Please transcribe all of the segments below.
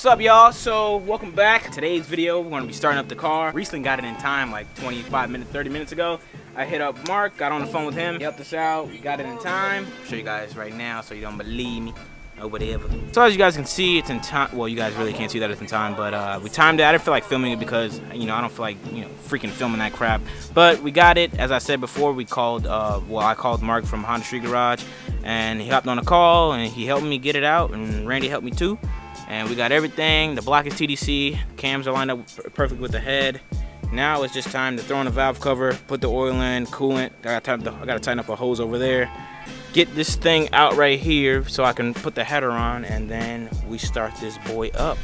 What's up, y'all? So welcome back. Today's video, we're going to be starting up the car. Recently got it in time, like 25 minutes, 30 minutes ago. I hit up Mark, got on the phone with him. He helped us out. We got it in time. I'll show you guys right now so you don't believe me or whatever. So as you guys can see, it's in time. Well, you guys really can't see that it's in time, but we timed it. I didn't feel like filming it because, you know, I don't feel like, you know, freaking filming that crap. But we got it. As I said before, we called, I called Mark from Honda Street Garage, and he hopped on a call, and he helped me get it out, and Randy helped me too. And we got everything. The block is TDC. Cams are lined up perfect with the head. Now it's just time to throw in the valve cover, put the oil in, coolant. I gotta tighten up a hose over there. Get this thing out right here so I can put the header on, and then we start this boy up.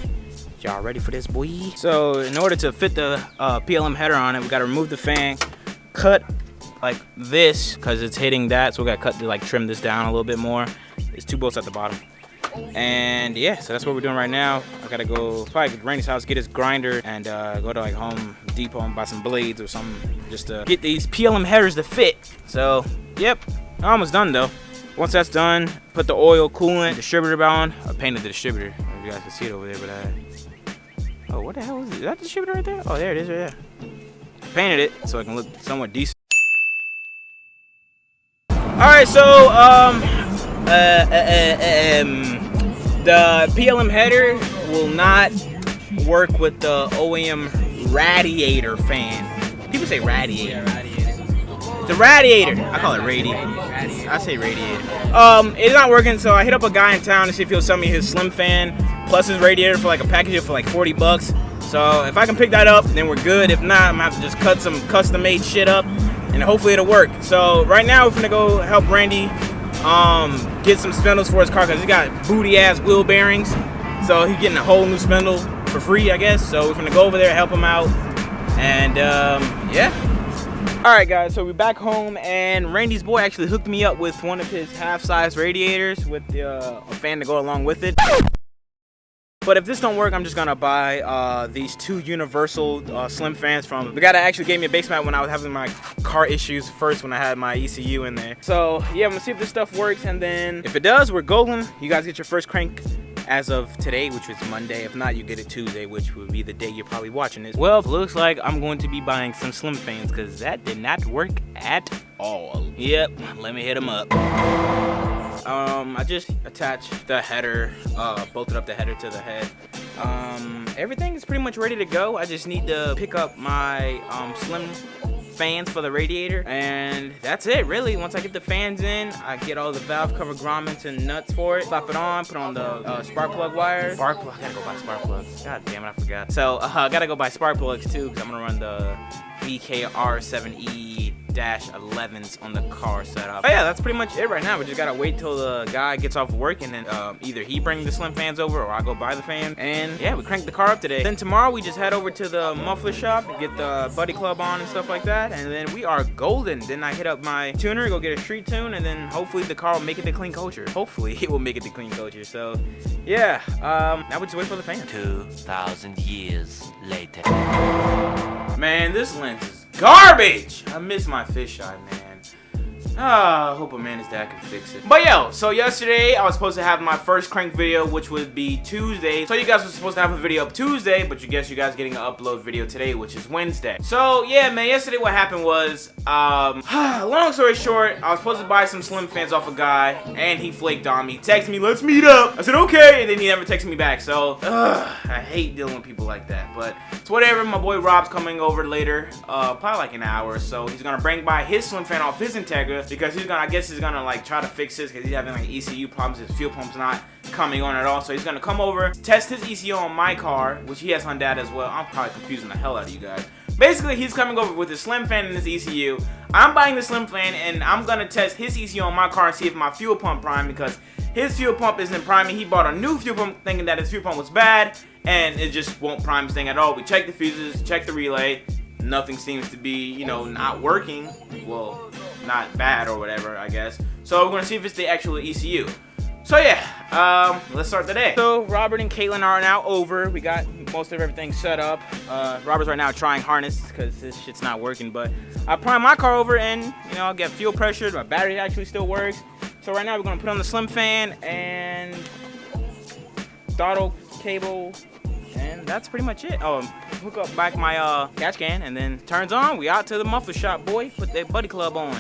Y'all ready for this, boy? So in order to fit the PLM header on it, we gotta remove the fan, cut like this, cause it's hitting that. So we gotta cut to like trim this down a little bit more. There's 2 bolts at the bottom. And yeah, so that's what we're doing right now. I gotta go probably to Randy's house, get his grinder, and go to like Home Depot and buy some blades or something just to get these PLM headers to fit. So yep, almost done though. Once that's done, put the oil, coolant, distributor on. I painted the distributor. I don't know if you guys can see it over there, but oh, what the hell is it? Is that the distributor right there? Oh, there it is right there. I painted it so it can look somewhat decent. All right, so the PLM header will not work with the OEM radiator fan. People say radiator. Yeah, radiator. The radiator. I call it radiator. I say radiator. It's not working, so I hit up a guy in town to see if he'll sell me his slim fan plus his radiator for like a package for like 40 bucks. So if I can pick that up, then we're good. If not, I'm gonna have to just cut some custom-made shit up, and hopefully it'll work. So right now we're gonna go help Randy get some spindles for his car because he got booty ass wheel bearings, so he's getting a whole new spindle for free, I guess. So we're gonna go over there, help him out, and yeah. All right, guys, so we're back home, and Randy's boy actually hooked me up with one of his half-size radiators with a fan to go along with it. But if this don't work, I'm just gonna buy these 2 universal slim fans from the guy that actually gave me a base mat when I was having my car issues first, when I had my ECU in there. So yeah, I'm gonna see if this stuff works, and then if it does, we're golden. You guys get your first crank as of today, which is Monday. If not, you get it Tuesday, which will be the day you're probably watching this. Well, looks like I'm going to be buying some slim fans because that did not work at all. Yep, let me hit them up. I just attached the header, bolted up the header to the head. Everything is pretty much ready to go. I just need to pick up my slim fans for the radiator, and that's it really. Once I get the fans in, I get all the valve cover grommets and nuts for it, slap it on, put on the spark plug wires. I gotta go buy spark plugs. God damn it, I forgot. So I gotta go buy spark plugs too, because I'm gonna run the BKR7E-11s on the car setup. But yeah, that's pretty much it right now. We just gotta wait till the guy gets off work, and then either he brings the slim fans over or I go buy the fans. And yeah, we cranked the car up today. Then tomorrow we just head over to the muffler shop and get the buddy club on and stuff like that, and then we are golden. Then I hit up my tuner, go get a street tune, and then hopefully the car will make it to clean culture. Hopefully it will make it to clean culture. So yeah, now we just wait for the fan. 2,000 years later. Man, this lens is garbage! I miss my fisheye, man. I hope a man his dad can fix it. But yo, so yesterday I was supposed to have my first crank video, which would be Tuesday. So you guys were supposed to have a video up Tuesday, but you guys getting an upload video today, which is Wednesday. So yeah, man, yesterday what happened was, long story short, I was supposed to buy some slim fans off a guy, and he flaked on me. He texted me, let's meet up. I said, okay, and then he never texted me back. So, I hate dealing with people like that, but it's whatever. My boy Rob's coming over later, probably like an hour or so. He's gonna bring by his slim fan off his Integra, because I guess he's gonna like try to fix this because he's having like ECU problems. His fuel pump's not coming on at all. So he's gonna come over, test his ECU on my car, which he has on Dad as well. I'm probably confusing the hell out of you guys. Basically, he's coming over with his slim fan and his ECU. I'm buying the slim fan, and I'm gonna test his ECU on my car and see if my fuel pump prime, because his fuel pump isn't priming. He bought a new fuel pump thinking that his fuel pump was bad, and it just won't prime his thing at all. We checked the fuses, checked the relay. Nothing seems to be, you know, not working. Well, not bad or whatever, I guess. So we're gonna see if it's the actual ECU. So yeah, let's start the day. So Robert and Caitlin are now over. We got most of everything set up. Robert's right now trying harness because this shit's not working. But I prime my car over, and you know, I'll get fuel pressure. My battery actually still works. So right now we're gonna put on the slim fan and throttle cable, and that's pretty much it. Oh, hook up back my catch can, and then turns on. We out to the muffler shop, boy. Put that buddy club on.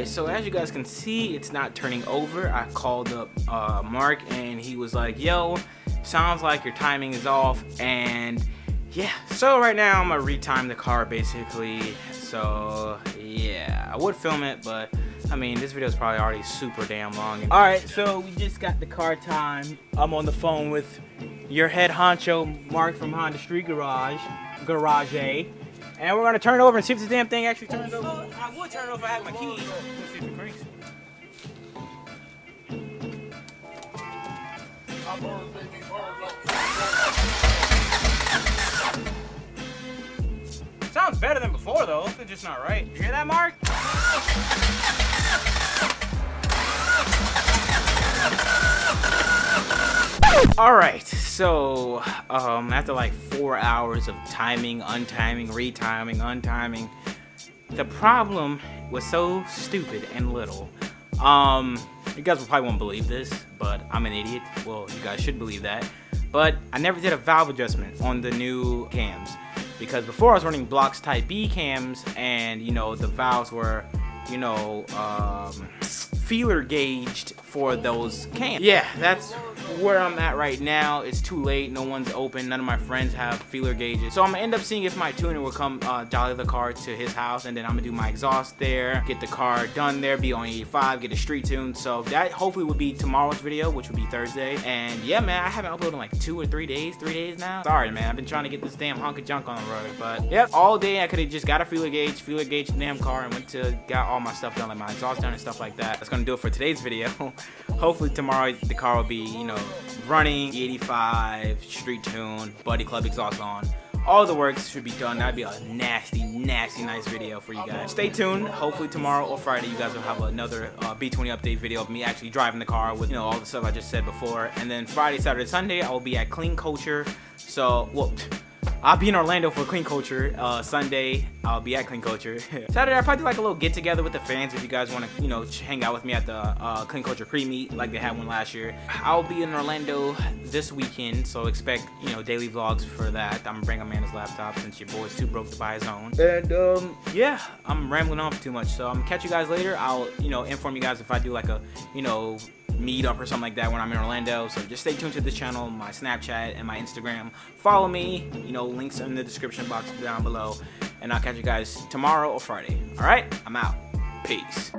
So as you guys can see, it's not turning over. I called up Mark, and he was like, yo, sounds like your timing is off. And yeah, so right now I'm gonna retime the car basically. So yeah, I would film it, but I mean, this video is probably already super damn long. All right, so we just got the car timed. I'm on the phone with your head honcho, Mark from Honda Street Garage A. And we're gonna turn it over and see if this damn thing actually turns over. I would turn it over if I had my keys. Let's see if it cranks. Sounds better than before though. It's just not right. You hear that, Mark? Alright, so after like 4 hours of timing, untiming, retiming, untiming, the problem was so stupid and little. You guys probably won't believe this, but I'm an idiot. Well, you guys should believe that. But I never did a valve adjustment on the new cams, because before I was running blocks type B cams, and you know, the valves were, you know, feeler gauged for those cams. Yeah, that's where I'm at right now. It's too late. No one's open. None of my friends have feeler gauges. So I'm gonna end up seeing if my tuner will come dolly the car to his house, and then I'm gonna do my exhaust there, get the car done there, be on 85, get a street tune. So that hopefully would be tomorrow's video, which would be Thursday. And yeah, man, I haven't uploaded in like 2 or 3 days. 3 days now. Sorry, man. I've been trying to get this damn hunk of junk on the road. But yep, all day I could have just got a feeler gauge the damn car, and went to got all my stuff done, like my exhaust done and stuff like that. That's gonna do it for today's video. Hopefully tomorrow the car will be, you know, running 85, street tune, buddy club exhaust on. All the works should be done. That'd be a nasty, nice video for you guys. Stay tuned. Hopefully tomorrow or Friday you guys will have another B20 update video of me actually driving the car with, you know, all the stuff I just said before. And then Friday, Saturday, Sunday I will be at Clean Culture. So, well, I'll be in Orlando for Clean Culture. Sunday, I'll be at Clean Culture. Saturday, I'll probably do like a little get together with the fans if you guys want to, you know, hang out with me at the Clean Culture pre-meet like they had one last year. I'll be in Orlando this weekend, so expect, you know, daily vlogs for that. I'm gonna bring Amanda's laptop since your boy's too broke to buy his own. And yeah, I'm rambling on for too much, so I'm gonna catch you guys later. I'll, you know, inform you guys if I do like a, you know, meetup or something like that when I'm in Orlando. So just stay tuned to this channel, my Snapchat and my Instagram. Follow me, you know, links in the description box down below, and I'll catch you guys tomorrow or Friday. All right, I'm out. Peace.